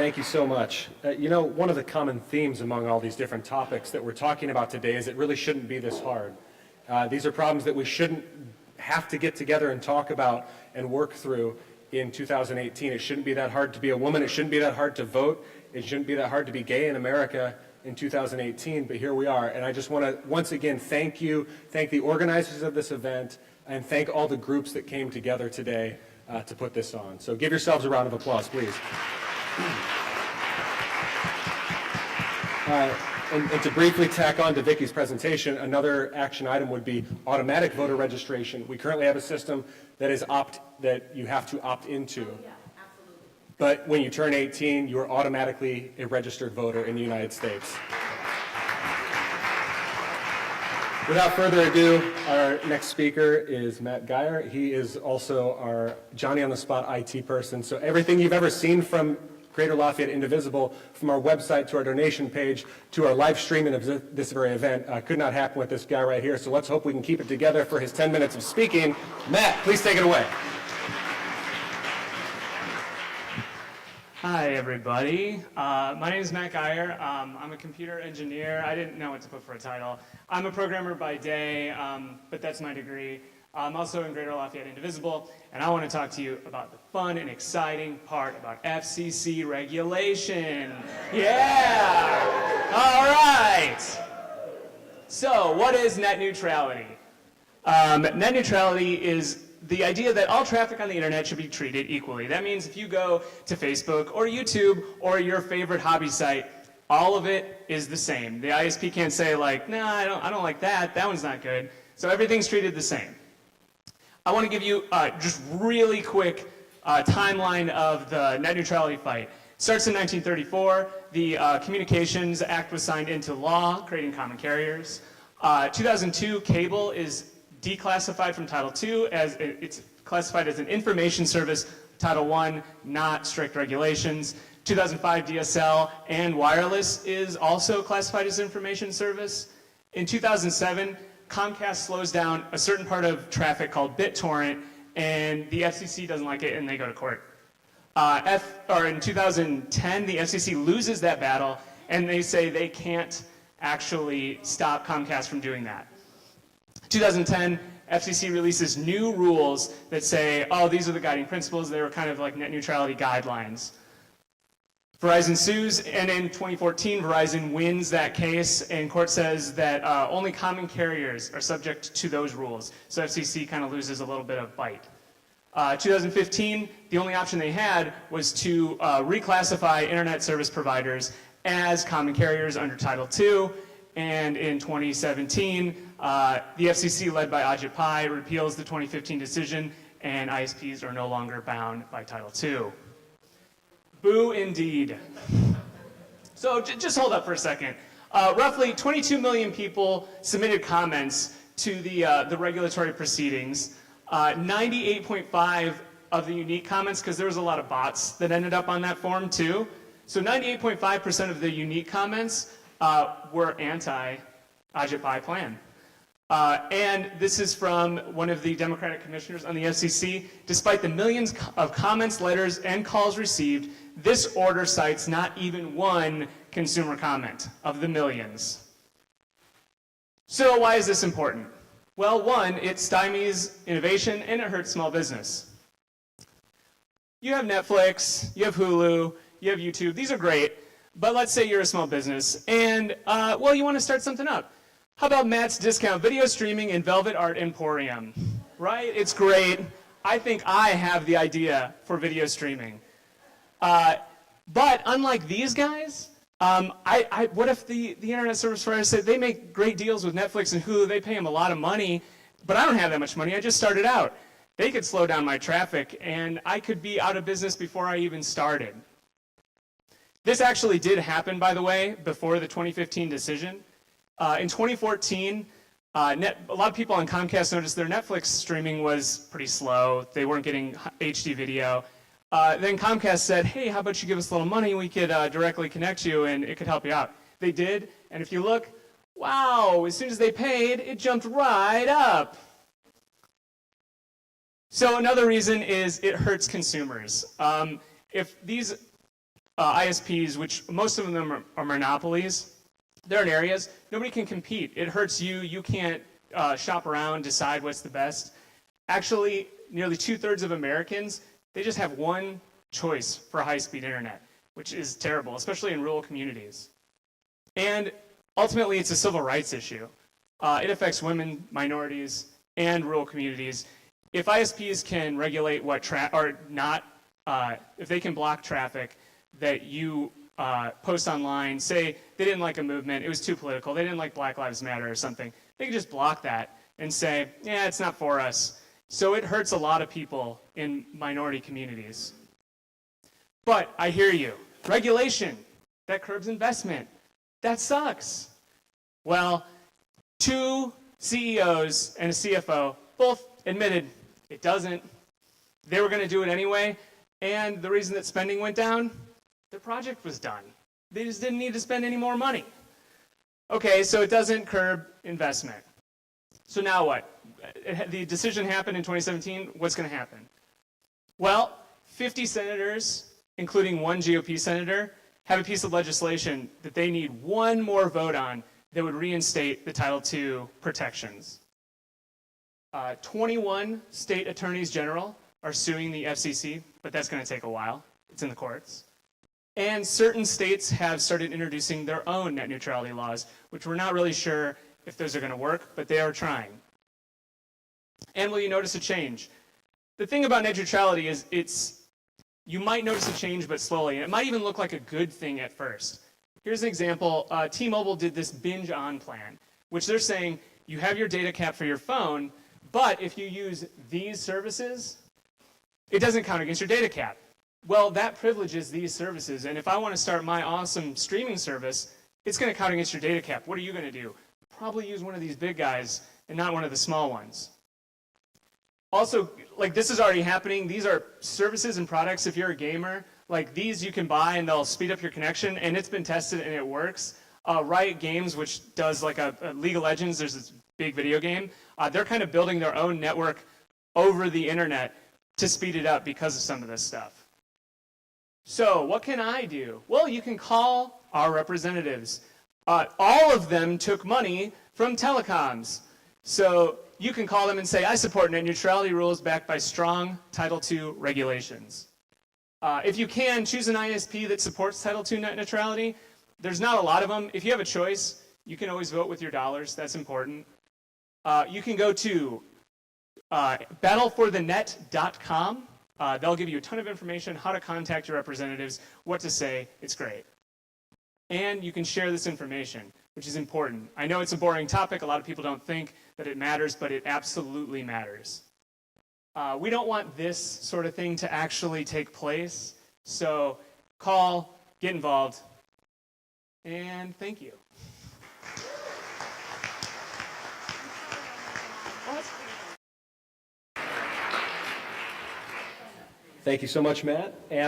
Thank you so much. You know, one of the common themes among all these different topics that we're talking about today is it really shouldn't be this hard. These are problems that we shouldn't have to get together and talk about and work through in 2018. It shouldn't be that hard to be a woman. It shouldn't be that hard to vote. It shouldn't be that hard to be gay in America in 2018, but here we are. And I just want to once again thank the organizers of this event, and thank all the groups that came together today to put this on. So give yourselves a round of applause, please. And to briefly tack on to Vicki's presentation, another action item would be automatic voter registration. We currently have a system that you have to opt into. But when you turn 18, you are automatically a registered voter in the United States. Without further ado, our next speaker is Matt Gyure. He is also our Johnny-on-the-spot IT person. So everything you've ever seen from Greater Lafayette Indivisible, from our website to our donation page to our live streaming of this very event, could not happen with this guy right here. So let's hope we can keep it together for his 10 minutes of speaking. Matt, please take it away. Hi, everybody. My name is Matt Gyure. I'm a computer engineer. I didn't know what to put for a title. I'm a programmer by day, but that's my degree. I'm also in Greater Lafayette Indivisible, and I want to talk to you about the fun and exciting part about FCC regulation. Yeah! All right! So, what is net neutrality? Net neutrality is the idea that all traffic on the internet should be treated equally. That means if you go to Facebook or YouTube or your favorite hobby site, all of it is the same. The ISP can't say like, nah, I don't like that. That one's not good. So everything's treated the same. I want to give you just really quick timeline of the net neutrality fight. It starts in 1934. The Communications Act was signed into law, creating common carriers. 2002, cable is declassified from Title II as it's classified as an information service. Title I, not strict regulations. 2005, DSL and wireless is also classified as information service. In 2007, Comcast slows down a certain part of traffic called BitTorrent, and the FCC doesn't like it, and they go to court. In 2010, the FCC loses that battle, and they say they can't actually stop Comcast from doing that. 2010, FCC releases new rules that say, oh, these are the guiding principles. They were kind of like net neutrality guidelines. Verizon sues, and in 2014, Verizon wins that case, and court says that only common carriers are subject to those rules. So FCC kind of loses a little bit of bite. 2015, the only option they had was to reclassify internet service providers as common carriers under Title II, and in 2017, the FCC, led by Ajit Pai, repeals the 2015 decision, and ISPs are no longer bound by Title II. Boo indeed. So just hold up for a second. Roughly 22 million people submitted comments to the regulatory proceedings. 98.5 of the unique comments, because there was a lot of bots that ended up on that form too. So 98.5% of the unique comments were anti-Ajit Pai plan. And this is from one of the Democratic commissioners on the FCC. Despite the millions of comments, letters, and calls received, this order cites not even one consumer comment of the millions. So why is this important? Well, one, it stymies innovation and it hurts small business. You have Netflix, you have Hulu, you have YouTube. These are great, but let's say you're a small business and, well, you want to start something up. How about Matt's Discount Video Streaming and Velvet Art Emporium? Right? It's great. I think I have the idea for video streaming. But unlike these guys, what if the internet service providers say they make great deals with Netflix and Hulu, they pay them a lot of money, but I don't have that much money, I just started out. They could slow down my traffic, and I could be out of business before I even started. This actually did happen, by the way, before the 2015 decision. In 2014, a lot of people on Comcast noticed their Netflix streaming was pretty slow. They weren't getting HD video. Then Comcast said, hey, how about you give us a little money, we could directly connect you and it could help you out. They did, and if you look, wow, as soon as they paid, it jumped right up. So another reason is it hurts consumers. If these ISPs, which most of them are monopolies. They're in areas nobody can compete. It hurts you. You can't shop around, decide what's the best. Actually, nearly 2/3 of Americans, they just have one choice for high-speed internet, which is terrible, especially in rural communities. And ultimately, it's a civil rights issue. It affects women, minorities, and rural communities. If ISPs can regulate what if they can block traffic that you post online, say they didn't like a movement, it was too political, they didn't like Black Lives Matter or something, they can just block that and say, yeah, it's not for us. So it hurts a lot of people in minority communities. But I hear you. Regulation, that curbs investment. That sucks. Well, 2 CEOs and a CFO both admitted it doesn't. They were going to do it anyway, and the reason that spending went down, the project was done. They just didn't need to spend any more money. Okay, so it doesn't curb investment. So now what? The decision happened in 2017. What's going to happen? Well, 50 senators, including one GOP senator, have a piece of legislation that they need one more vote on that would reinstate the Title II protections. 21 state attorneys general are suing the FCC, but that's going to take a while. It's in the courts. And certain states have started introducing their own net neutrality laws, which we're not really sure if those are going to work, but they are trying. And will you notice a change? The thing about net neutrality is you might notice a change, but slowly. It might even look like a good thing at first. Here's an example. T-Mobile did this binge-on plan, which they're saying you have your data cap for your phone, but if you use these services, it doesn't count against your data cap. Well, that privileges these services, and if I want to start my awesome streaming service, it's going to count against your data cap. What are you going to do? Probably use one of these big guys and not one of the small ones. Also, like, this is already happening. These are services and products. If you're a gamer, like, these you can buy and they'll speed up your connection, and it's been tested and it works. Riot Games, which does like a League of Legends, there's this big video game. They're kind of building their own network over the internet to speed it up because of some of this stuff. So what can I do? Well, you can call our representatives. All of them took money from telecoms. So you can call them and say, I support net neutrality rules backed by strong Title II regulations. If you can, choose an ISP that supports Title II net neutrality. There's not a lot of them. If you have a choice, you can always vote with your dollars. That's important. You can go to battleforthenet.com. They'll give you a ton of information, how to contact your representatives, what to say. It's great. And you can share this information, which is important. I know it's a boring topic. A lot of people don't think that it matters, but it absolutely matters. We don't want this sort of thing to actually take place. So call, get involved, and thank you. Thank you so much, Matt. And